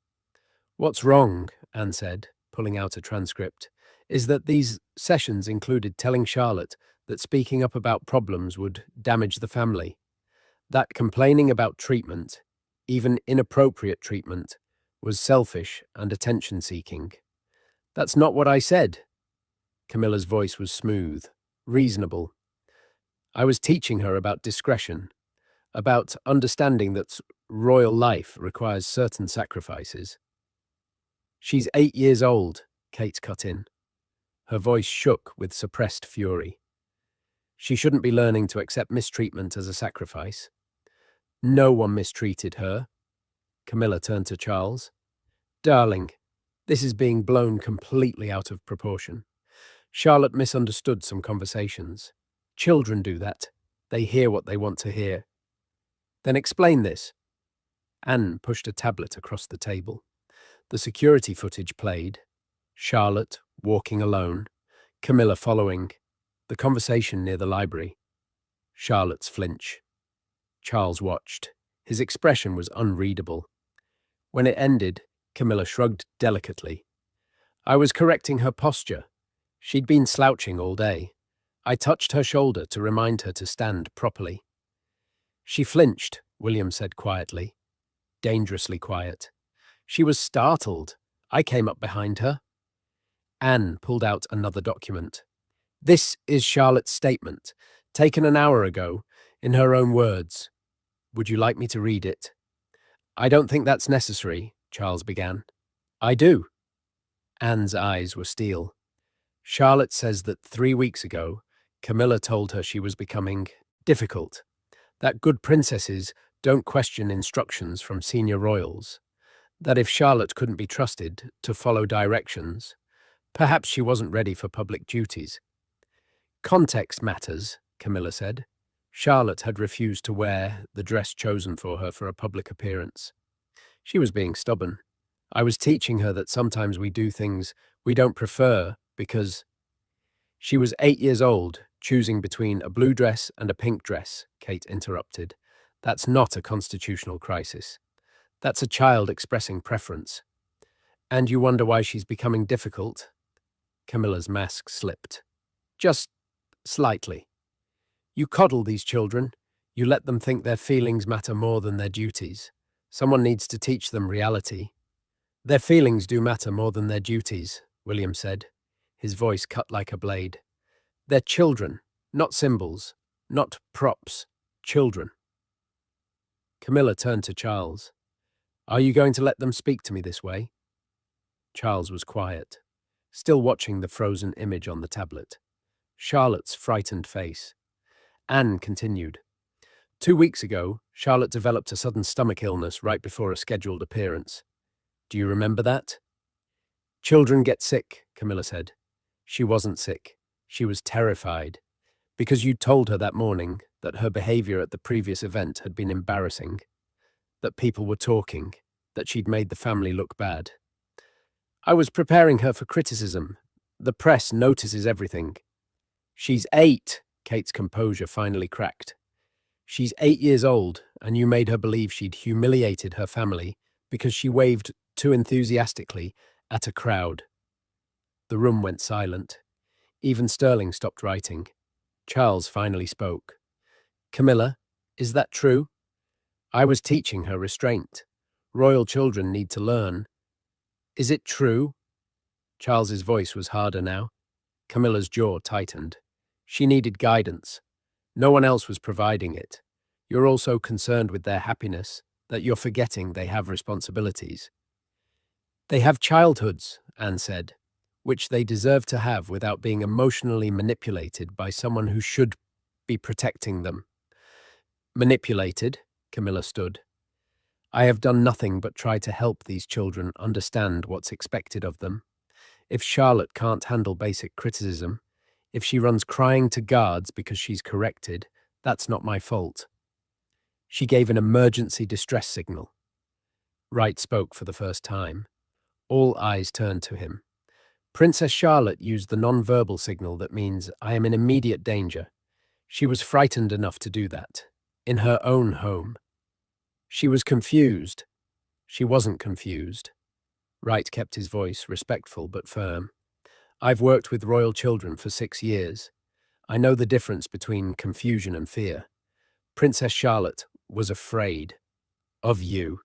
What's wrong, Anne said, pulling out a transcript, is that these sessions included telling Charlotte that speaking up about problems would damage the family. That complaining about treatment, even inappropriate treatment, was selfish and attention-seeking. That's not what I said. Camilla's voice was smooth, reasonable. I was teaching her about discretion, about understanding that royal life requires certain sacrifices. She's 8 years old, Kate cut in. Her voice shook with suppressed fury. She shouldn't be learning to accept mistreatment as a sacrifice. No one mistreated her. Camilla turned to Charles. Darling, this is being blown completely out of proportion. Charlotte misunderstood some conversations. Children do that. They hear what they want to hear. Then explain this. Anne pushed a tablet across the table. The security footage played. Charlotte, walking alone. Camilla following. The conversation near the library. Charlotte's flinch. Charles watched. His expression was unreadable. When it ended, Camilla shrugged delicately. I was correcting her posture. She'd been slouching all day. I touched her shoulder to remind her to stand properly. She flinched, William said quietly. Dangerously quiet. She was startled. I came up behind her. Anne pulled out another document. This is Charlotte's statement, taken an hour ago, in her own words. Would you like me to read it? I don't think that's necessary, Charles began. I do. Anne's eyes were steel. Charlotte says that 3 weeks ago, Camilla told her she was becoming difficult, that good princesses don't question instructions from senior royals, that if Charlotte couldn't be trusted to follow directions, perhaps she wasn't ready for public duties. Context matters, Camilla said. Charlotte had refused to wear the dress chosen for her for a public appearance. She was being stubborn. I was teaching her that sometimes we do things we don't prefer because she was 8 years old, choosing between a blue dress and a pink dress, Kate interrupted. That's not a constitutional crisis. That's a child expressing preference. And you wonder why she's becoming difficult? Camilla's mask slipped. Just slightly. You coddle these children. You let them think their feelings matter more than their duties. Someone needs to teach them reality. Their feelings do matter more than their duties, William said. His voice cut like a blade. They're children, not symbols, not props, children. Camilla turned to Charles. Are you going to let them speak to me this way? Charles was quiet, still watching the frozen image on the tablet. Charlotte's frightened face. Anne continued. 2 weeks ago, Charlotte developed a sudden stomach illness right before a scheduled appearance. Do you remember that? Children get sick, Camilla said. She wasn't sick. She was terrified. Because you told her that morning that her behavior at the previous event had been embarrassing, that people were talking, that she'd made the family look bad. I was preparing her for criticism. The press notices everything. She's 8, Kate's composure finally cracked. She's 8 years old, and you made her believe she'd humiliated her family because she waved too enthusiastically at a crowd. The room went silent. Even Sterling stopped writing. Charles finally spoke. Camilla, is that true? I was teaching her restraint. Royal children need to learn. Is it true? Charles's voice was harder now. Camilla's jaw tightened. She needed guidance. No one else was providing it. You're all so concerned with their happiness that you're forgetting they have responsibilities. They have childhoods, Anne said, which they deserve to have without being emotionally manipulated by someone who should be protecting them. Manipulated, Camilla stood. I have done nothing but try to help these children understand what's expected of them. If Charlotte can't handle basic criticism, if she runs crying to guards because she's corrected, that's not my fault. She gave an emergency distress signal. Wright spoke for the first time. All eyes turned to him. Princess Charlotte used the non-verbal signal that means I am in immediate danger. She was frightened enough to do that, in her own home. She was confused. She wasn't confused. Wright kept his voice respectful but firm. I've worked with royal children for 6 years. I know the difference between confusion and fear. Princess Charlotte was afraid. Of you.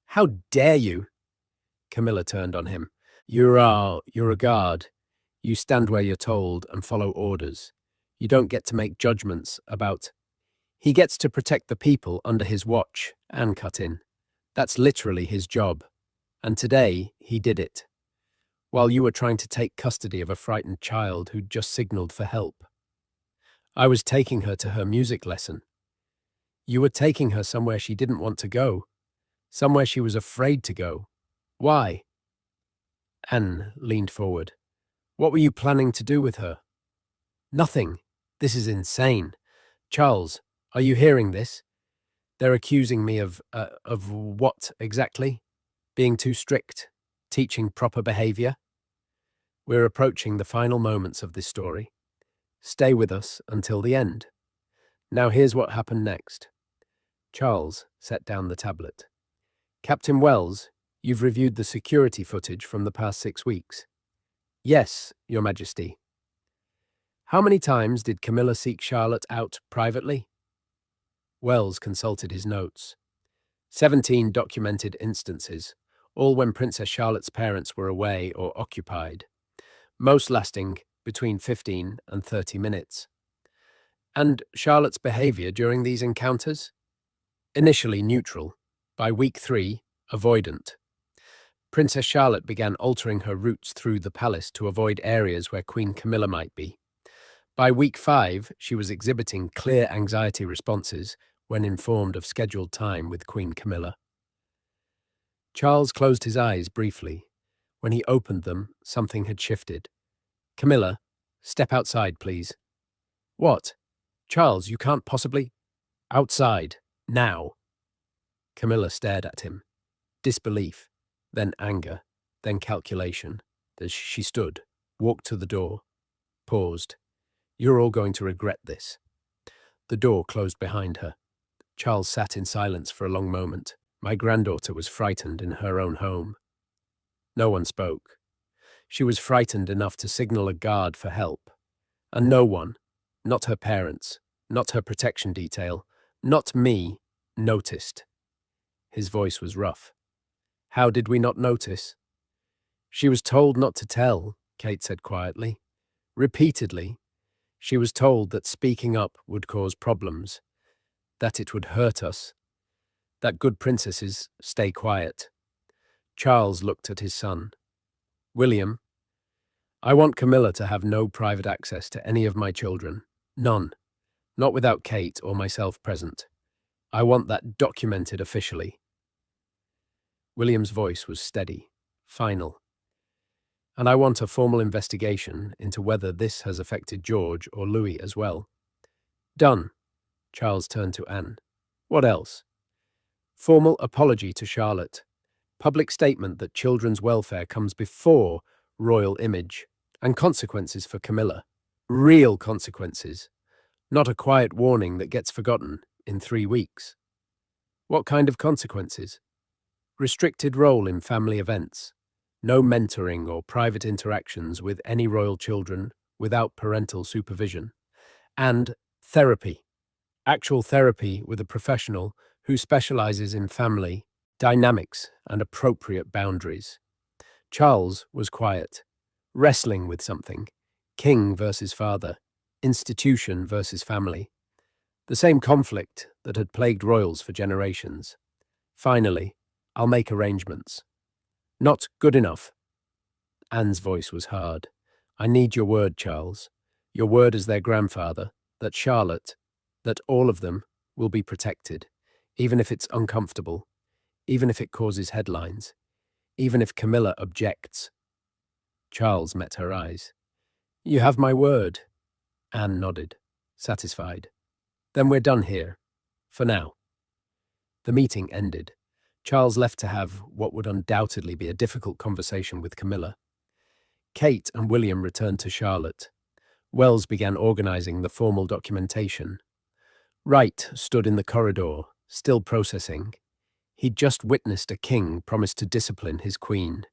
How dare you? Camilla turned on him. You're a guard. You stand where you're told and follow orders. You don't get to make judgments about... He gets to protect the people under his watch, Anne cut in. That's literally his job. And today, he did it. While you were trying to take custody of a frightened child who'd just signaled for help. I was taking her to her music lesson. You were taking her somewhere she didn't want to go. Somewhere she was afraid to go. Why? Anne leaned forward. What were you planning to do with her? Nothing. This is insane. Charles, are you hearing this? They're accusing me of what exactly? Being too strict? Teaching proper behavior? We're approaching the final moments of this story. Stay with us until the end. Now here's what happened next. Charles set down the tablet. Captain Wells, you've reviewed the security footage from the past 6 weeks. Yes, Your Majesty. How many times did Camilla seek Charlotte out privately? Wells consulted his notes. 17 documented instances, all when Princess Charlotte's parents were away or occupied, most lasting between 15 and 30 minutes. And Charlotte's behavior during these encounters? Initially neutral. By week 3, avoidant. Princess Charlotte began altering her routes through the palace to avoid areas where Queen Camilla might be. By week 5, she was exhibiting clear anxiety responses when informed of scheduled time with Queen Camilla. Charles closed his eyes briefly. When he opened them, something had shifted. Camilla, step outside, please. What? Charles, you can't possibly... Outside. Now. Camilla stared at him. Disbelief, then anger, then calculation. As she stood, walked to the door, paused. You're all going to regret this. The door closed behind her. Charles sat in silence for a long moment. My granddaughter was frightened in her own home. No one spoke. She was frightened enough to signal a guard for help. And no one, not her parents, not her protection detail, not me, noticed. His voice was rough. How did we not notice? She was told not to tell, Kate said quietly. Repeatedly. She was told that speaking up would cause problems, that it would hurt us, that good princesses stay quiet. Charles looked at his son. William, I want Camilla to have no private access to any of my children. None. Not without Kate or myself present. I want that documented officially. William's voice was steady, final. And I want a formal investigation into whether this has affected George or Louis as well. Done. Charles turned to Anne. What else? Formal apology to Charlotte. Public statement that children's welfare comes before royal image. And consequences for Camilla. Real consequences. Not a quiet warning that gets forgotten in 3 weeks. What kind of consequences? Restricted role in family events. No mentoring or private interactions with any royal children without parental supervision. And therapy. Actual therapy with a professional who specializes in family dynamics and appropriate boundaries. Charles was quiet, wrestling with something. King versus father, institution versus family. The same conflict that had plagued royals for generations. Finally, I'll make arrangements. Not good enough. Anne's voice was hard. I need your word, Charles. Your word as their grandfather, that Charlotte, that all of them will be protected, even if it's uncomfortable, even if it causes headlines, even if Camilla objects. Charles met her eyes. You have my word. Anne nodded, satisfied. Then we're done here. For now. The meeting ended. Charles left to have what would undoubtedly be a difficult conversation with Camilla. Kate and William returned to Charlotte. Wells began organizing the formal documentation. Wright stood in the corridor, still processing. He'd just witnessed a king promise to discipline his queen.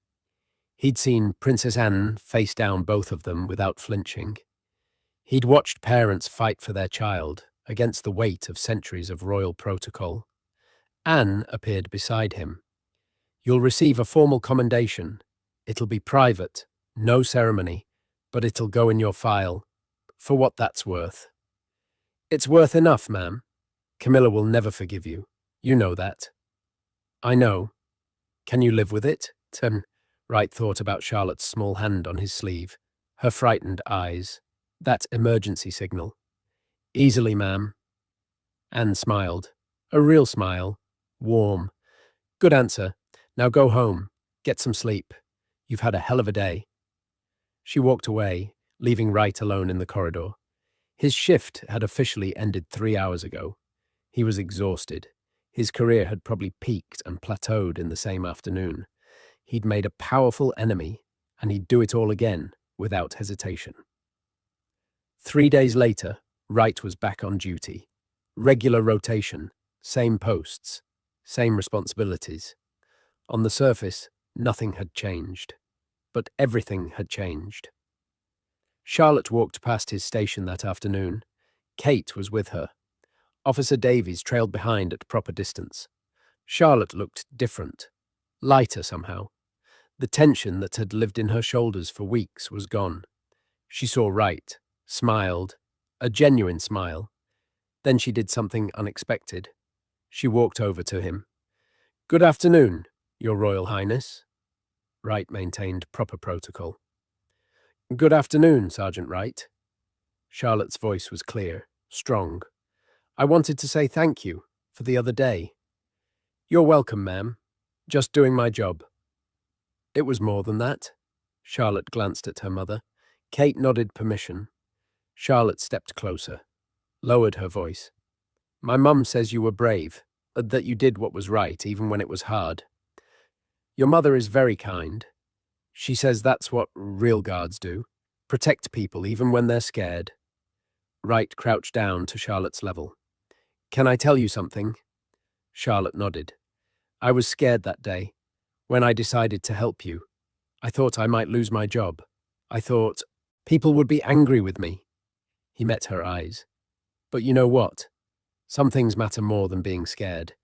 He'd seen Princess Anne face down both of them without flinching. He'd watched parents fight for their child against the weight of centuries of royal protocol. Anne appeared beside him. You'll receive a formal commendation. It'll be private, no ceremony, but it'll go in your file, for what that's worth. It's worth enough, ma'am. Camilla will never forgive you. You know that. I know. Can you live with it? Wright thought about Charlotte's small hand on his sleeve, her frightened eyes, that emergency signal. Easily, ma'am. Anne smiled. A real smile. Warm. Good answer. Now go home. Get some sleep. You've had a hell of a day. She walked away, leaving Wright alone in the corridor. His shift had officially ended 3 hours ago. He was exhausted. His career had probably peaked and plateaued in the same afternoon. He'd made a powerful enemy, and he'd do it all again, without hesitation. 3 days later, Wright was back on duty. Regular rotation, same posts, same responsibilities. On the surface, nothing had changed. But everything had changed. Charlotte walked past his station that afternoon. Kate was with her. Officer Davies trailed behind at proper distance. Charlotte looked different, lighter somehow. The tension that had lived in her shoulders for weeks was gone. She saw Wright, smiled, a genuine smile. Then she did something unexpected. She walked over to him. Good afternoon, Your Royal Highness. Wright maintained proper protocol. Good afternoon, Sergeant Wright. Charlotte's voice was clear, strong. I wanted to say thank you for the other day. You're welcome, ma'am. Just doing my job. It was more than that. Charlotte glanced at her mother. Kate nodded permission. Charlotte stepped closer, lowered her voice. My mum says you were brave, that you did what was right even when it was hard. Your mother is very kind. She says that's what real guards do, protect people even when they're scared. Wright crouched down to Charlotte's level. Can I tell you something? Charlotte nodded. I was scared that day. When I decided to help you, I thought I might lose my job. I thought people would be angry with me. He met her eyes. But you know what? Some things matter more than being scared,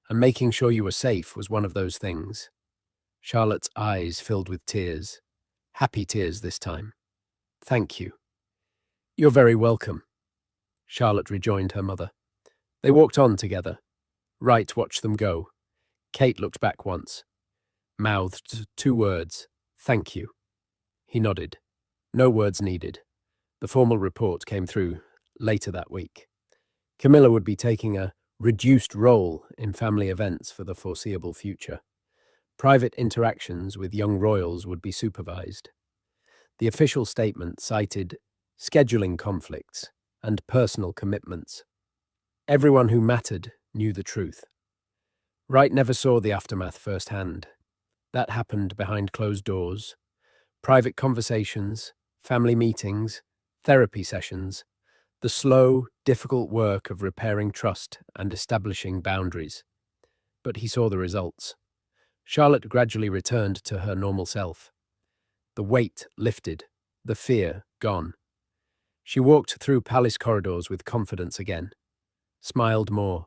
and making sure you were safe was one of those things. Charlotte's eyes filled with tears. Happy tears this time. Thank you. You're very welcome. Charlotte rejoined her mother. They walked on together. Wright watched them go. Kate looked back once. Mouthed 2 words. Thank you. He nodded. No words needed. The formal report came through later that week. Camilla would be taking a reduced role in family events for the foreseeable future. Private interactions with young royals would be supervised. The official statement cited scheduling conflicts and personal commitments. Everyone who mattered knew the truth. Wright never saw the aftermath firsthand. That happened behind closed doors. Private conversations, family meetings, therapy sessions, the slow, difficult work of repairing trust and establishing boundaries. But he saw the results. Charlotte gradually returned to her normal self. The weight lifted, the fear gone. She walked through palace corridors with confidence again, smiled more,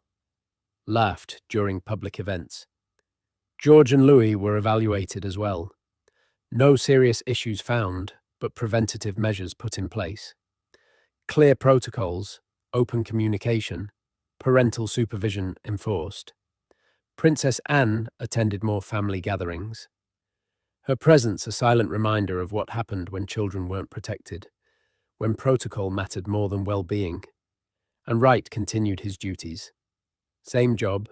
laughed during public events. George and Louis were evaluated as well. No serious issues found, but preventative measures put in place. Clear protocols, open communication, parental supervision enforced. Princess Anne attended more family gatherings. Her presence a silent reminder of what happened when children weren't protected, when protocol mattered more than well-being. And Wright continued his duties. Same job,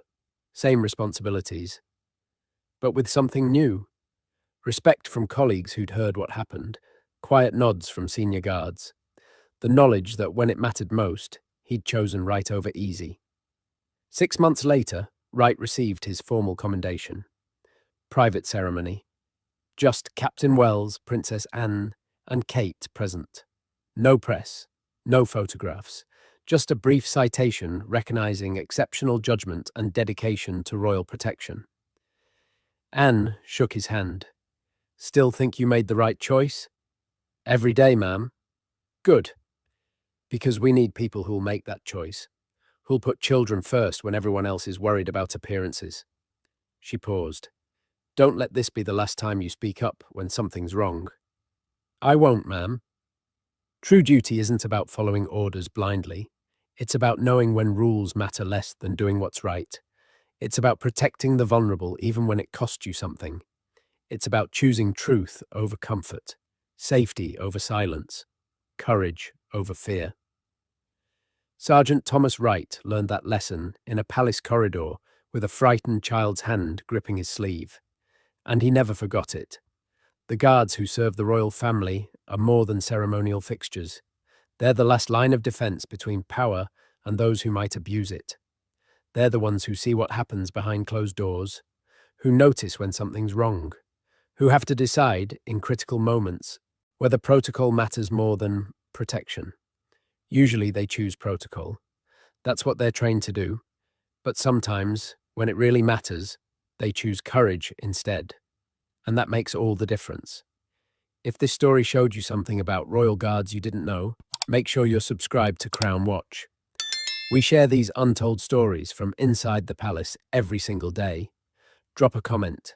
same responsibilities, but with something new. Respect from colleagues who'd heard what happened, quiet nods from senior guards, the knowledge that when it mattered most, he'd chosen Wright over easy. 6 months later, Wright received his formal commendation. Private ceremony. Just Captain Wells, Princess Anne, and Kate present. No press, no photographs, just a brief citation recognizing exceptional judgment and dedication to royal protection. Anne shook his hand. Still think you made the right choice? Every day, ma'am. Good. Because we need people who'll make that choice, who'll put children first when everyone else is worried about appearances. She paused. Don't let this be the last time you speak up when something's wrong. I won't, ma'am. True duty isn't about following orders blindly. It's about knowing when rules matter less than doing what's right. It's about protecting the vulnerable even when it costs you something. It's about choosing truth over comfort, safety over silence, courage over fear. Sergeant Thomas Wright learned that lesson in a palace corridor with a frightened child's hand gripping his sleeve. And he never forgot it. The guards who serve the royal family are more than ceremonial fixtures. They're the last line of defense between power and those who might abuse it. They're the ones who see what happens behind closed doors, who notice when something's wrong, who have to decide, in critical moments, whether protocol matters more than protection. Usually they choose protocol. That's what they're trained to do. But sometimes, when it really matters, they choose courage instead. And that makes all the difference. If this story showed you something about royal guards you didn't know, make sure you're subscribed to Crown Watch. We share these untold stories from inside the palace every single day. Drop a comment.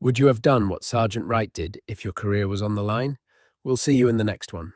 Would you have done what Sergeant Wright did if your career was on the line? We'll see you in the next one.